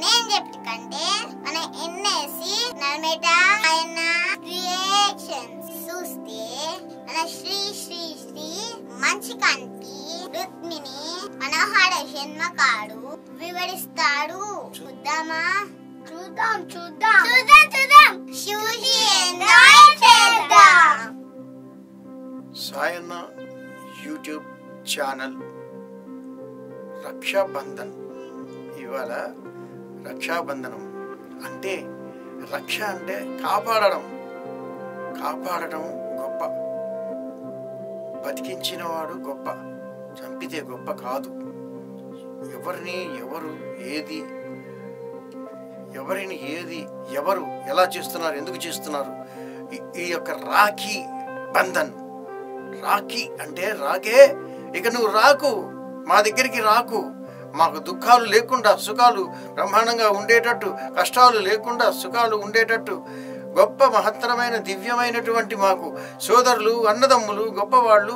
నేను చెప్పుకంటే మన ఎన్ఎస్సి నల్మేట ఆయన క్రియేషన్స్ చూస్తే మన శ్రీ శ్రీ శ్రీ మంచి కంటి రుక్మిణి మనోహర జన్మకాడు వివరిస్తాడు. చూద్దామా? చూద్దాం చూద్దాం చూద్దాం చూద్దాం చూసి ఎంజాయ్ చేద్దాం. Sayanna YouTube channel Rakshabandhan. ఇవాళ రక్షాబంధనం అంటే రక్ష అంటే కాపాడడం. కాపాడడం గొప్ప, బతికించిన వాడు గొప్ప, చంపితే గొప్ప కాదు. ఎవరిని ఎవరు ఎలా చేస్తున్నారు, ఎందుకు చేస్తున్నారు? ఈ యొక్క రాఖీ బంధన్. రాఖీ అంటే రాకే, ఇక నువ్వు రాకు, మా దగ్గరికి రాకు, మాకు దుఃఖాలు లేకుండా సుఖాలు బ్రహ్మాండంగా ఉండేటట్టు, కష్టాలు లేకుండా సుఖాలు ఉండేటట్టు గొప్ప మహత్తరమైన దివ్యమైనటువంటి మాకు సోదరులు, అన్నదమ్ములు, గొప్పవాళ్ళు,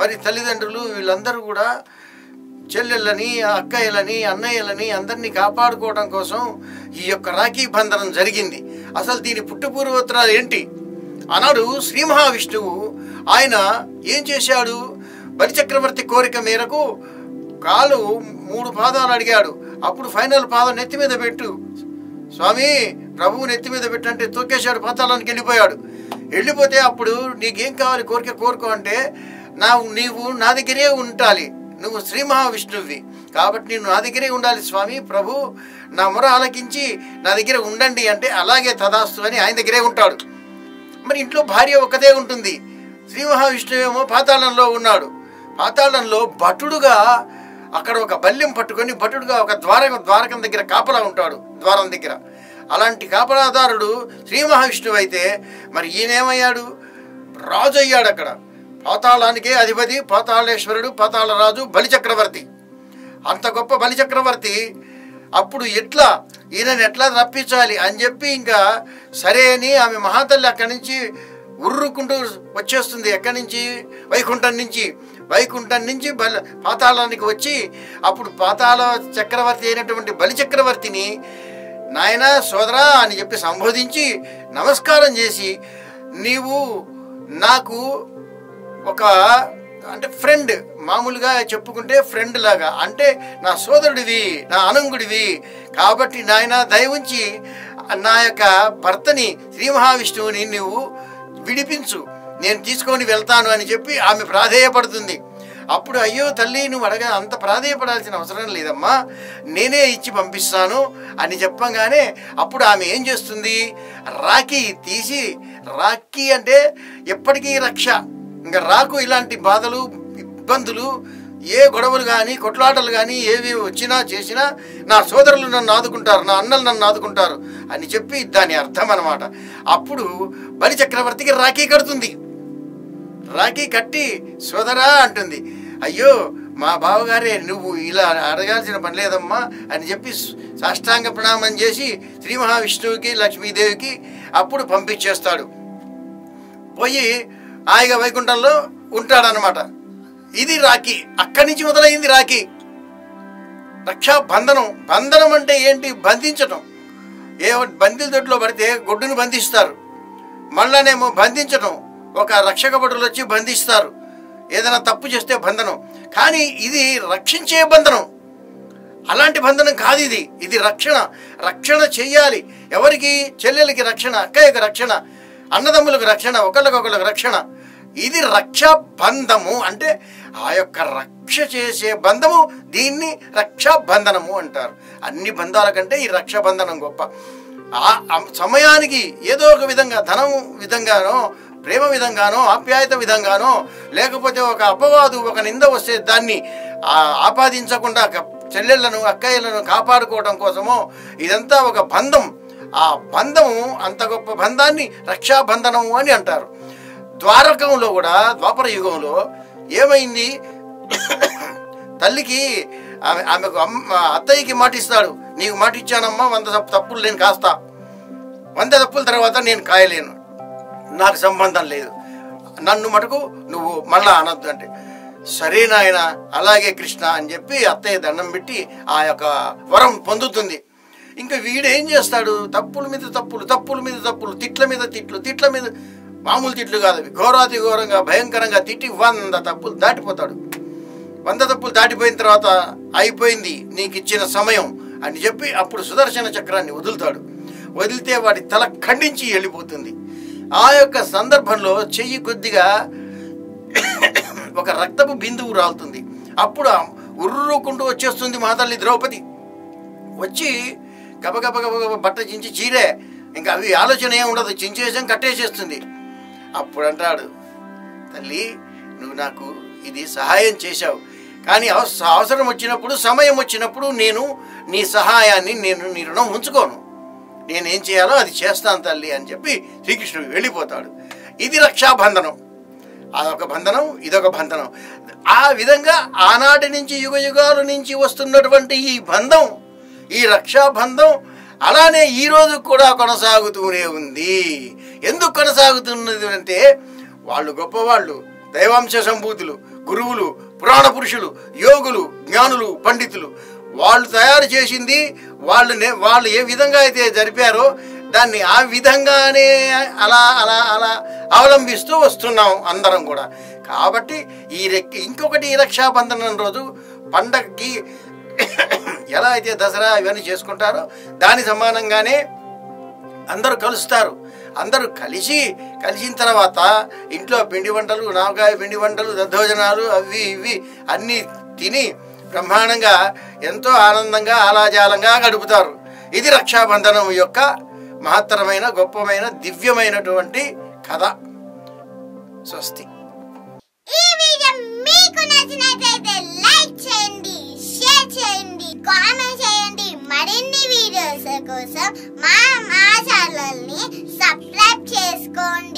మరి తల్లిదండ్రులు వీళ్ళందరూ కూడా చెల్లెళ్ళని, అక్కయ్యలని, అన్నయ్యలని అందరినీ కాపాడుకోవడం కోసం ఈ యొక్క రాఖీ బంధనం జరిగింది. అసలు దీని పుట్టుపూర్వోత్తరాలు ఏంటి? ఆనాడు శ్రీ మహావిష్ణువు ఆయన ఏం చేశాడు? బలిచక్రవర్తి కోరిక మేరకు కాలు 3 పాదాలు అడిగాడు. అప్పుడు ఫైనల్ పాదం నెత్తి మీద పెట్టు స్వామి, ప్రభువు నెత్తి మీద పెట్టంటే తొక్కేశాడు, పాతాళానికి వెళ్ళిపోతే అప్పుడు నీకేం కావాలి, కోరిక కోరుకో అంటే నీవు నా దగ్గరే ఉండాలి, నువ్వు శ్రీ మహావిష్ణువి కాబట్టి నేను నా దగ్గరే ఉండాలి స్వామి, ప్రభు నా మొర ఆలకించి నా దగ్గర ఉండండి అంటే అలాగే తదాస్తు అని ఆయన దగ్గరే ఉంటాడు. మరి ఇంట్లో భార్య ఒక్కదే ఉంటుంది. శ్రీ మహావిష్ణువేమో పాతాళంలో ఉన్నాడు. పాతాళంలో భటుడుగా అక్కడ ఒక బల్యం పట్టుకొని భటుడుగా ఒక ద్వారకం దగ్గర కాపలా ఉంటాడు, ద్వారం దగ్గర. అలాంటి కాపలాదారుడు శ్రీ మహావిష్ణువు అయితే మరి ఈయనేమయ్యాడు? రాజు అయ్యాడు. అక్కడ పాతాళానికే అధిపతి, పాతాళేశ్వరుడు, పాతాళరాజు, బలిచక్రవర్తి. అంత గొప్ప బలిచక్రవర్తి అప్పుడు ఈయనని ఎట్లా రప్పించాలి అని చెప్పి ఇంకా సరే అని ఆమె మహాతల్లి అక్కడి నుంచి ఉర్రుకుంటూ వచ్చేస్తుంది. ఎక్కడి నుంచి? వైకుంఠం నుంచి పాతాళానికి వచ్చి అప్పుడు పాతాళ చక్రవర్తి అయినటువంటి బలిచక్రవర్తిని నాయన సోదరా అని చెప్పి సంబోధించి నమస్కారం చేసి, నీవు నాకు ఒక అంటే ఫ్రెండ్, మామూలుగా చెప్పుకుంటే ఫ్రెండ్ లాగా, అంటే నా సోదరుడివి, నా అనంగుడివి కాబట్టి నాయన దయ ఉంచి నా యొక్క భర్తని శ్రీ మహావిష్ణువుని నువ్వు విడిపించు, నేను తీసుకొని వెళ్తాను అని చెప్పి ఆమె ప్రాధేయపడుతుంది. అప్పుడు అయ్యో తల్లి, నువ్వు అంత ప్రాధేయపడాల్సిన అవసరం లేదమ్మా, నేనే ఇచ్చి పంపిస్తాను అని చెప్పగానే అప్పుడు ఆమె ఏం చేస్తుంది? రాఖీ తీసి, రాఖీ అంటే ఎప్పటికీ రక్ష, ఇంకా రాకు ఇలాంటి బాధలు, ఇబ్బందులు, ఏ గొడవలు కానీ కొట్లాటలు కానీ ఏవి వచ్చినా చేసినా నా సోదరులు నన్ను ఆదుకుంటారు, నా అన్నలు నన్ను ఆదుకుంటారు అని చెప్పి దాని అర్థం అన్నమాట. అప్పుడు బలిచక్రవర్తికి రాఖీ కడుతుంది. రాఖీ కట్టి సోదరా అంటుంది, అయ్యో మా బావగారే, నువ్వు ఇలా అడగాల్సిన పని లేదమ్మా అని చెప్పి సాష్టాంగ ప్రణామం చేసి శ్రీ మహావిష్ణువుకి లక్ష్మీదేవికి అప్పుడు పంపించేస్తాడు. పోయి హాయిగా వైకుంఠంలో ఉంటాడనమాట. ఇది రాఖీ. అక్కడి నుంచి మొదలైంది రాఖీ. రక్షాబంధనం. బంధనం అంటే ఏంటి? బంధించటం. బందీల దొడ్లో పడితే గొడ్డును బంధిస్తారు, మళ్ళానేమో బంధించటం, ఒక రక్షక భటులు వచ్చి బంధిస్తారు, ఏదైనా తప్పు చేస్తే బంధనం. కానీ ఇది రక్షించే బంధనం. అలాంటి బంధనం కాదు ఇది. ఇది రక్షణ చెయ్యాలి. ఎవరికి? చెల్లెలకి రక్షణ, అక్కయ్యకి రక్షణ, అన్నదమ్ములకు రక్షణ, ఒకళ్ళకొకళ్ళకి రక్షణ. ఇది రక్షాబంధము అంటే ఆ యొక్క రక్ష చేసే బంధము, దీన్ని రక్షాబంధనము అంటారు. అన్ని బంధాల కంటే ఈ రక్షాబంధనం గొప్ప. ఆ సమయానికి ఏదో ఒక విధంగా, ధనం విధంగానో, ప్రేమ విధంగానో ఆప్యాయత విధంగానో లేకపోతే ఒక అపవాదు ఒక నింద వస్తే దాన్ని ఆపాదించకుండా చెల్లెళ్లను అక్కయ్యలను కాపాడుకోవడం కోసమో ఇదంతా ఒక బంధం. ఆ బంధము అంత గొప్ప బంధాన్ని రక్షాబంధనము అని అంటారు. ద్వారకంలో కూడా ద్వాపర యుగంలో ఏమైంది, తల్లికి ఆమెకు అత్తయ్యకి మాటిస్తాడు, నీకు మాటిచ్చానమ్మా 100 తప్పులు నేను కాస్తా, 100 తప్పుల తర్వాత నేను కాయలేను, నాకు సంబంధం లేదు, నన్ను మటుకు నువ్వు మళ్ళా అనొద్దు అంటే, సరే నాయన అలాగే కృష్ణ అని చెప్పి అత్తయ్య దండం పెట్టి ఆ యొక్క వరం పొందుతుంది. ఇంకా వీడేం చేస్తాడు, తప్పుల మీద తప్పులు, తప్పుల మీద తప్పులు, తిట్ల మీద తిట్లు, తిట్ల మీద మామూలు తిట్లు కాదు అవి, ఘోరాతి ఘోరంగా భయంకరంగా తిట్టి 100 తప్పులు దాటిపోతాడు. 100 తప్పులు దాటిపోయిన తర్వాత అయిపోయింది నీకు ఇచ్చిన సమయం అని చెప్పి అప్పుడు సుదర్శన చక్రాన్ని వదులుతాడు. వదిలితే వాడి తల ఖండించి వెళ్ళిపోతుంది. ఆ యొక్క సందర్భంలో చెయ్యి కొద్దిగా ఒక రక్తపు బిందువు రాలుతుంది. అప్పుడు ఉర్రుకుంటూ వచ్చేస్తుంది మహాతల్లి ద్రౌపది. వచ్చి గబగబ గబగబ బట్ట చించి చీరే, ఇంకా అవి ఆలోచన ఏమి ఉండదు, చించేసాం కట్టేసేస్తుంది. అప్పుడు అంటాడు, తల్లి నువ్వు నాకు ఇది సహాయం చేశావు, కానీ అవసరం వచ్చినప్పుడు సమయం వచ్చినప్పుడు నేను నీ సహాయాన్ని నీ రుణం ఉంచుకోను, నేనేం చేయాలో అది చేస్తాను తల్లి అని చెప్పి శ్రీకృష్ణుడు వెళ్ళిపోతాడు. ఇది రక్షాబంధనం. అదొక బంధనం, ఇదొక బంధనం. ఆ విధంగా ఆనాటి నుంచి యుగ యుగాల నుంచి వస్తున్నటువంటి ఈ బంధం, ఈ రక్షాబంధం అలానే ఈ రోజు కూడా కొనసాగుతూనే ఉంది. ఎందుకు కొనసాగుతున్నది అంటే వాళ్ళు గొప్పవాళ్ళు, దైవాంశ సంభూతులు, గురువులు, పురాణ పురుషులు, యోగులు, జ్ఞానులు, పండితులు, వాళ్ళు తయారు చేసింది వాళ్ళు ఏ విధంగా అయితే జరిపారో దాన్ని ఆ విధంగానే అలా అలా అలా అవలంబిస్తూ వస్తున్నాం అందరం కూడా. కాబట్టి ఇంకొకటి ఈ రక్షాబంధనం రోజు పండగకి ఎలా అయితే దసరా ఇవన్నీ చేసుకుంటారో దాని సమానంగానే అందరూ కలుస్తారు. అందరూ కలిసిన తర్వాత ఇంట్లో పిండి వంటలు, నావకాయ పిండి వంటలు, దద్దోజనాలు అవి ఇవి అన్నీ తిని బ్రహ్మాండంగా ఎంతో ఆనందంగా ఆలాజాలంగా గడుపుతారు. ఇది రక్షాబంధనం యొక్క మహత్తరమైన గొప్పమైన దివ్యమైనటువంటి కథ. స్వస్తి. ఈ వీడియో మీకు నచ్చినట్లయితే లైక్ చేయండి, షేర్ చేయండి, కామెంట్ చేయండి. మరిన్ని వీడియోస్ కోసం మా ఛానల్ ని సబ్స్క్రైబ్ చేసుకోండి.